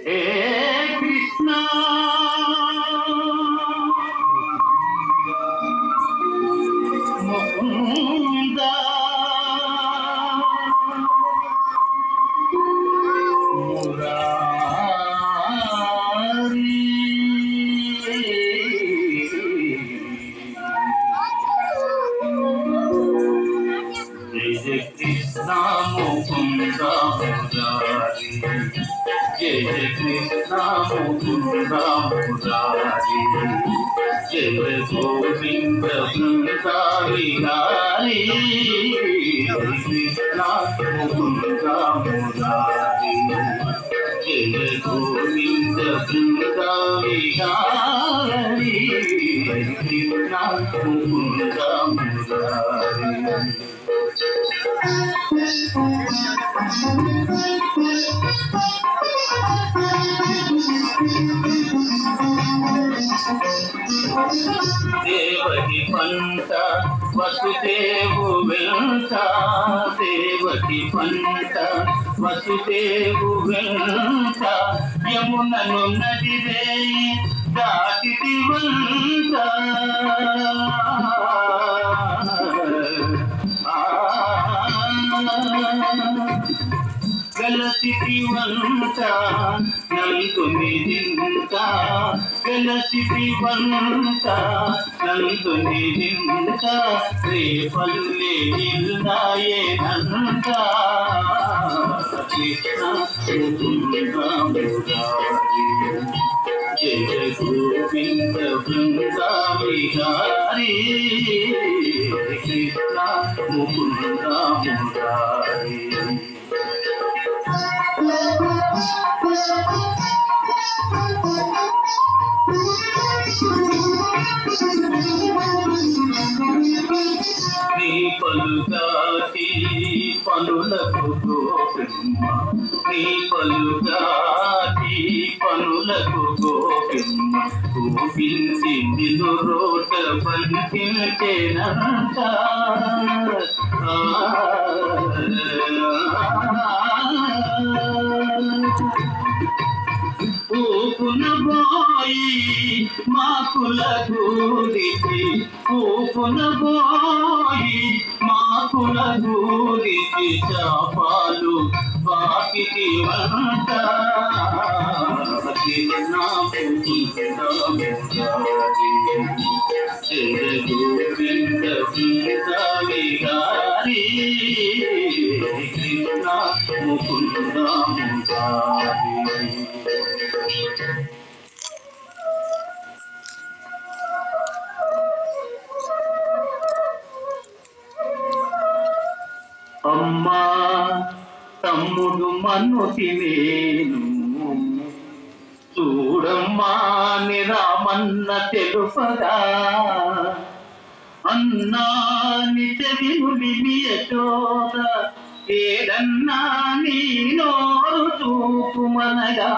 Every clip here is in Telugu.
హే కృష్ణ ముకుంద మురారి జయ కృష్ణ ముకుంద మురారి జయ కృష్ణ ముకుంద మురారి జయ గోవింద బృంద విహారీ కృష్ణ ముకుంద మురారి జయ గోవింద బృంద విహారీ కృష్ణ ముకుంద మురారి దేవకి పంట వసుదేవు వెంట దేవకి పంట వసుదేవు వెంట యమునను నదివే దాటితి వంట గలసిటి వంట నందునిదింత గలసిటి వంట నందునిదింత రేపల్లె ఇల్లాయేనంత కృష్ణ ముకుంద మురారి జయ గోవింద బృంద విహారీ కృష్ణ ముకుంద మురారి నీ పలుగాటి పనులకు గోపిమ్మ నీ పలుగాటి పనులకు గోపిమ్మ గోపించి నిన్ను రోట పంపించేనంట పూపునబోయి మాకుల గూరిచి పూపునబోయి మాకుల గూరిచి చాపాలు బాకిటి వంట జయ గోవింద బృంద విహారీ కృష్ణ ముకుంద మురారి అమ్మా తమ్ముడు మన్నుకి నేను చూడమ్మా నిరామన్న తెలుపగా అన్నా నిజవినుడి యశోద ఏదన్నా నీ నోరు చూపుమనగా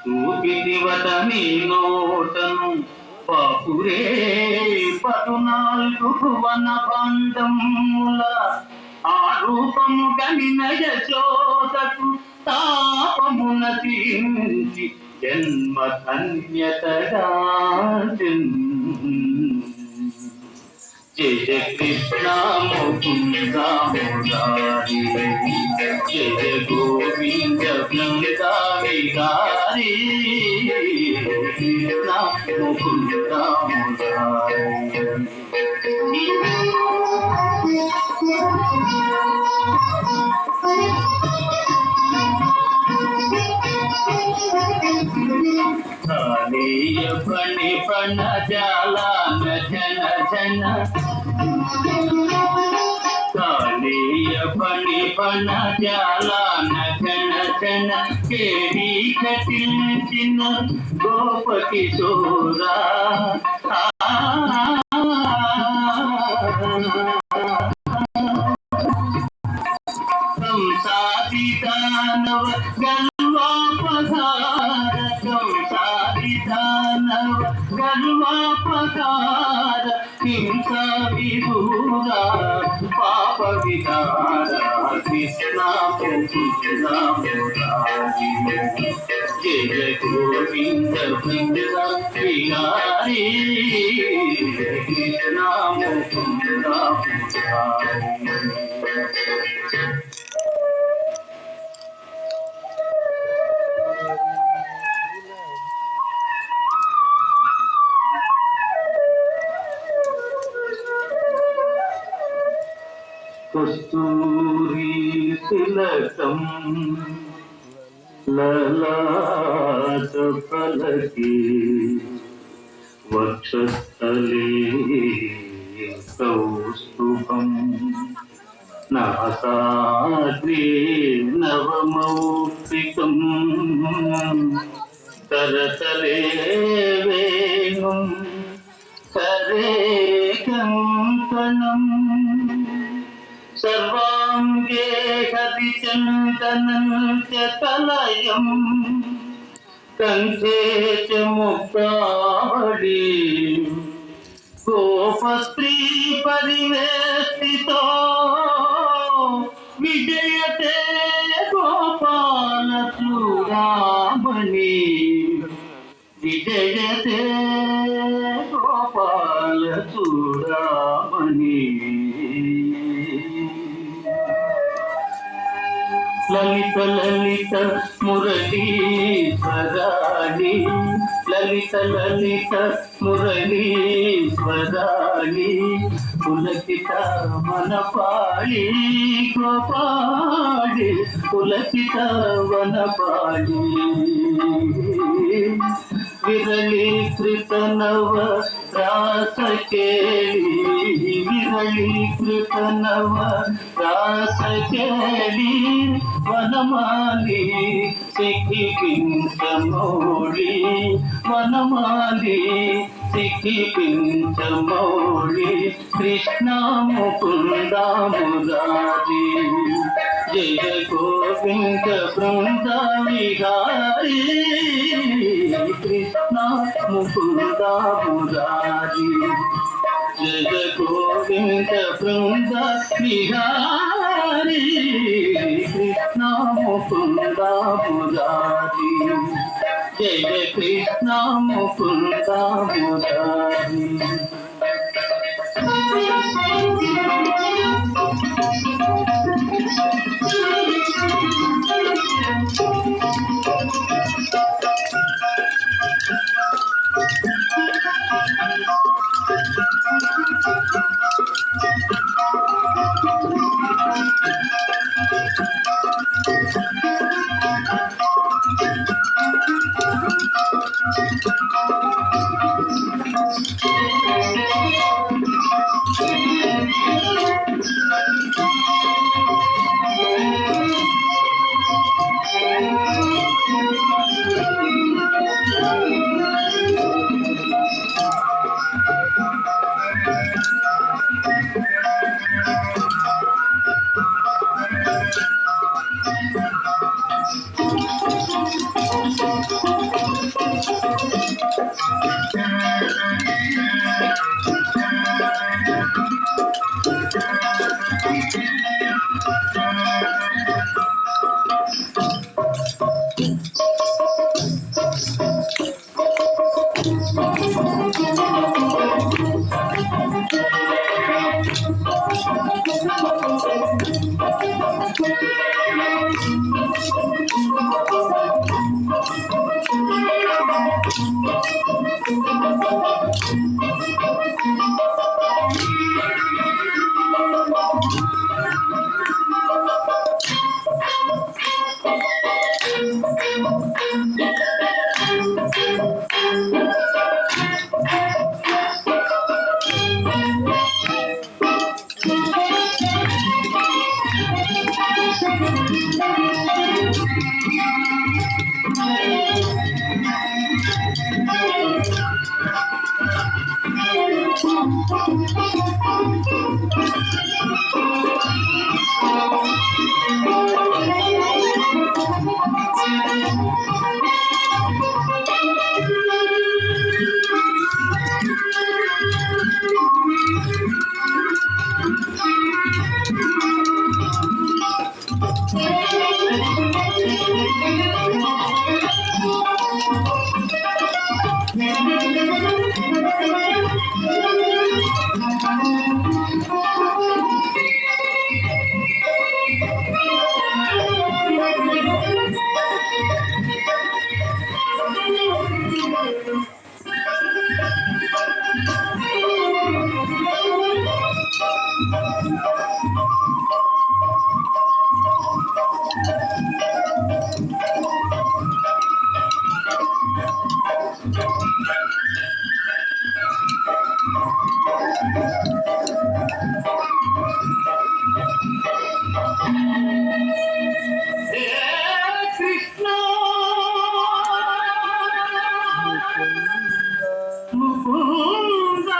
చూపిదివట నీ నోటను పాపురే 14 భువన భాండముల ఆ రూపము గనిన యశోదకు తాపమున తీర్చి జన్మ ధన్యతగా జయ కృష్ణ ముకుంద మురారి జయ గోవింద బృంద విహారీ కృష్ణ ముకుంద మురారి పణి పణ జాలాన జన జన కాళీయ పణి పణ జాలాన జన జన కేడి కటించిన గోప కిశోరా సంసాది దానవ గల్వా పధార సంసార మానవ గర్వాపకార హింసా విదూర పాప విదార కృష్ణ కృష్ణ మురారి జయ గోవింద బృంద విహారీ కృష్ణ ముకుంద కస్తూరి తిలకం లలాట ఫలకే వక్షస్థలే కౌస్తుభం నాసాగ్రే నవమౌక్తికం కరతలే వేణుం కరే కంకణం सर्वांगे हरिचंदनंत्य कलयं कंठे च मुक्तावली गोपस्त्री परिवेष्टितो विजयते गोपाल चूड़ामणि विजयते गोपाल चूड़ामणि లలిత లలిత మురళీశ్వరాణి లలిత లలిత మురళీశ్వరాణి పులకిత వనపాళి గోపాళి పులకిత వనపాళి విరళీకృత నవ రాసకేళి విరళీకృత నవ రాసకేళి వనమాలి సిఖి పించమౌళి వనమాలి సిఖి పించమౌళి కృష్ణ ముకుంద మురారి జయ గోవింద బృంద విహారీ కృష్ణ ముకుంద మురారి జయ గోవింద బృంద విహారీ కృష్ణ ముకుంద మురారి జయ కృష్ణ ముకుంద మురారి కృష్ణ ముకుంద